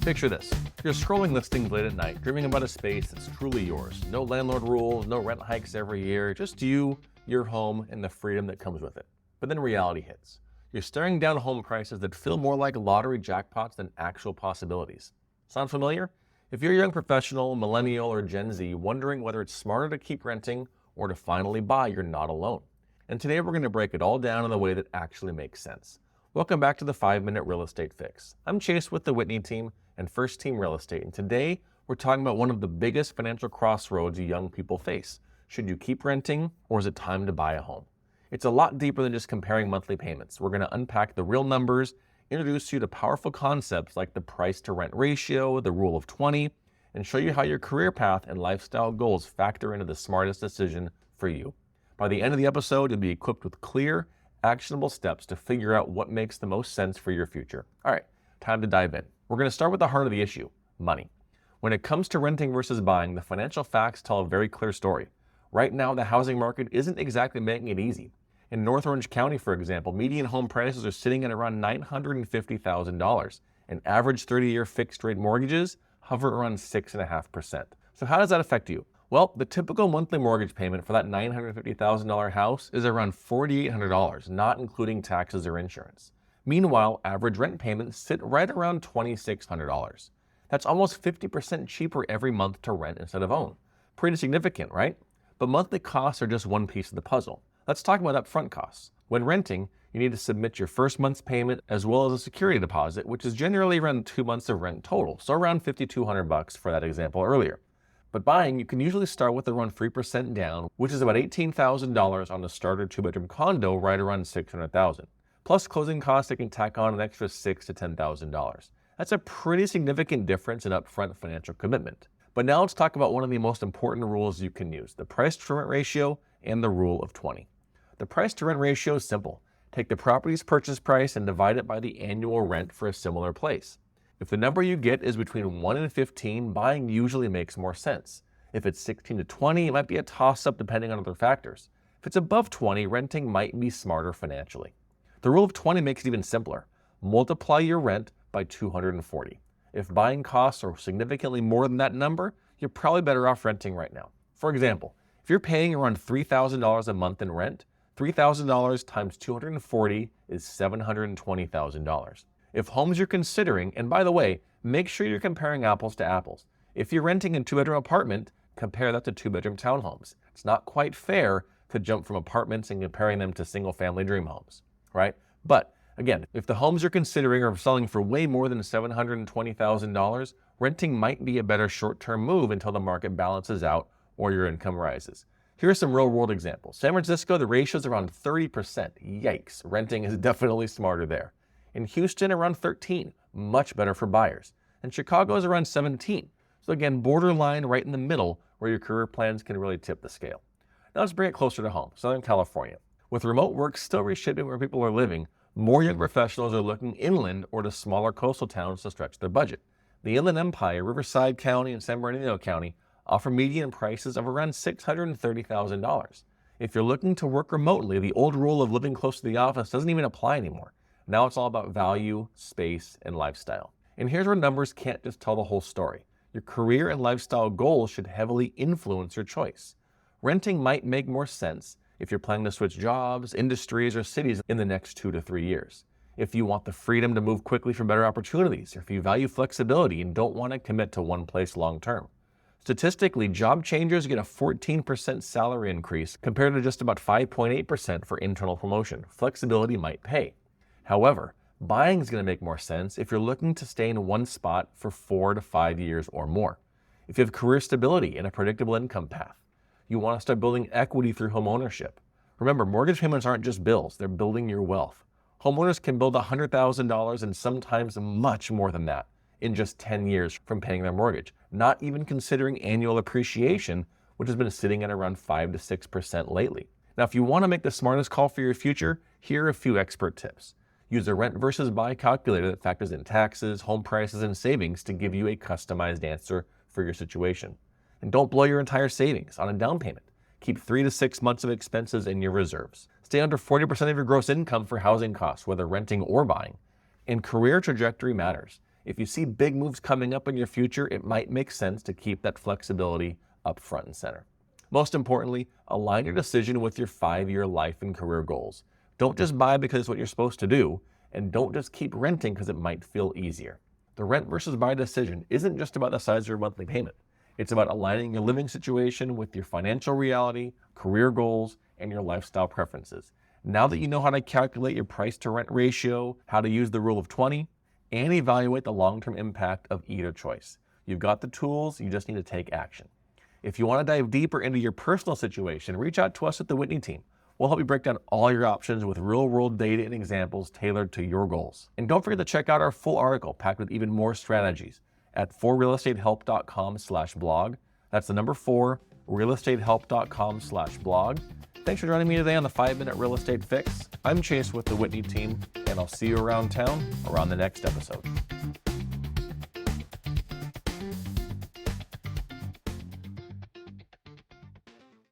Picture this. You're scrolling listings late at night, dreaming about a space that's truly yours. No landlord rules, no rent hikes every year, just you, your home, and the freedom that comes with it. But then reality hits. You're staring down home prices that feel more like lottery jackpots than actual possibilities. Sound familiar? If you're a young professional, millennial, or Gen Z wondering whether it's smarter to keep renting or to finally buy, you're not alone. And today we're going to break it all down in a way that actually makes sense. Welcome back to the 5-Minute Real Estate Fix. I'm Chase with the Whitney team and First Team Real Estate, and today we're talking about one of the biggest financial crossroads young people face. Should you keep renting, or is it time to buy a home? It's a lot deeper than just comparing monthly payments. We're going to unpack the real numbers, introduce you to powerful concepts like the price to rent ratio, the rule of 20, and show you how your career path and lifestyle goals factor into the smartest decision for you. By the end of the episode, you'll be equipped with clear, actionable steps to figure out what makes the most sense for your future. All right, time to dive in. We're going to start with the heart of the issue, money. When it comes to renting versus buying, the financial facts tell a very clear story. Right now, the housing market isn't exactly making it easy. In North Orange County, for example, median home prices are sitting at around $950,000, and average 30-year fixed-rate mortgages hover around 6.5%. So how does that affect you? Well, the typical monthly mortgage payment for that $950,000 house is around $4,800, not including taxes or insurance. Meanwhile, average rent payments sit right around $2,600. That's almost 50% cheaper every month to rent instead of own. Pretty significant, right? But monthly costs are just one piece of the puzzle. Let's talk about upfront costs. When renting, you need to submit your first month's payment as well as a security deposit, which is generally around 2 months of rent total, so around $5,200 for that example earlier. But buying, you can usually start with around 3% down, which is about $18,000 on the starter 2-bedroom condo, right around $600,000. Plus closing costs that can tack on an extra $6,000 to $10,000. That's a pretty significant difference in upfront financial commitment. But now let's talk about one of the most important rules you can use, the price to rent ratio and the rule of 20. The price to rent ratio is simple. Take the property's purchase price and divide it by the annual rent for a similar place. If the number you get is between 1 and 15, buying usually makes more sense. If it's 16 to 20, it might be a toss-up depending on other factors. If it's above 20, renting might be smarter financially. The rule of 20 makes it even simpler. Multiply your rent by 240. If buying costs are significantly more than that number, you're probably better off renting right now. For example, if you're paying around $3,000 a month in rent, $3,000 times 240 is $720,000. If homes you're considering, and by the way, make sure you're comparing apples to apples. If you're renting a 2-bedroom apartment, compare that to 2-bedroom townhomes. It's not quite fair to jump from apartments and comparing them to single-family dream homes, right? But again, if the homes you're considering are selling for way more than $720,000, renting might be a better short-term move until the market balances out or your income rises. Here are some real-world examples. San Francisco, the ratio is around 30%. Yikes, renting is definitely smarter there. In Houston, around 13, much better for buyers. And Chicago is around 17. So again, borderline right in the middle where your career plans can really tip the scale. Now let's bring it closer to home, Southern California. With remote work still reshaping where people are living, more young professionals are looking inland or to smaller coastal towns to stretch their budget. The Inland Empire, Riverside County, and San Bernardino County offer median prices of around $630,000. If you're looking to work remotely, the old rule of living close to the office doesn't even apply anymore. Now it's all about value, space, and lifestyle. And here's where numbers can't just tell the whole story. Your career and lifestyle goals should heavily influence your choice. Renting might make more sense if you're planning to switch jobs, industries, or cities in the next 2 to 3 years. If you want the freedom to move quickly for better opportunities, or if you value flexibility and don't want to commit to one place long term. Statistically, job changers get a 14% salary increase compared to just about 5.8% for internal promotion. Flexibility might pay. However, buying is going to make more sense if you're looking to stay in one spot for 4 to 5 years or more. If you have career stability and a predictable income path, you want to start building equity through home ownership. Remember, mortgage payments aren't just bills, they're building your wealth. Homeowners can build $100,000 and sometimes much more than that in just 10 years from paying their mortgage, not even considering annual appreciation, which has been sitting at around 5 to 6% lately. Now, if you want to make the smartest call for your future, here are a few expert tips. Use a rent versus buy calculator that factors in taxes, home prices, and savings to give you a customized answer for your situation. And don't blow your entire savings on a down payment. Keep 3 to 6 months of expenses in your reserves. Stay under 40% of your gross income for housing costs, whether renting or buying. And career trajectory matters. If you see big moves coming up in your future, it might make sense to keep that flexibility up front and center. Most importantly, align your decision with your 5-year life and career goals. Don't just buy because it's what you're supposed to do, and don't just keep renting because it might feel easier. The rent versus buy decision isn't just about the size of your monthly payment. It's about aligning your living situation with your financial reality, career goals, and your lifestyle preferences. Now that you know how to calculate your price to rent ratio, how to use the rule of 20, and evaluate the long-term impact of either choice, you've got the tools, you just need to take action. If you want to dive deeper into your personal situation, reach out to us at the Whitney team. We'll help you break down all your options with real-world data and examples tailored to your goals. And don't forget to check out our full article packed with even more strategies at 4realestatehelp.com/blog. That's the number 4, realestatehelp.com/blog. Thanks for joining me today on the 5-Minute Real Estate Fix. I'm Chase with the Whitney team, and I'll see you around town or on the next episode.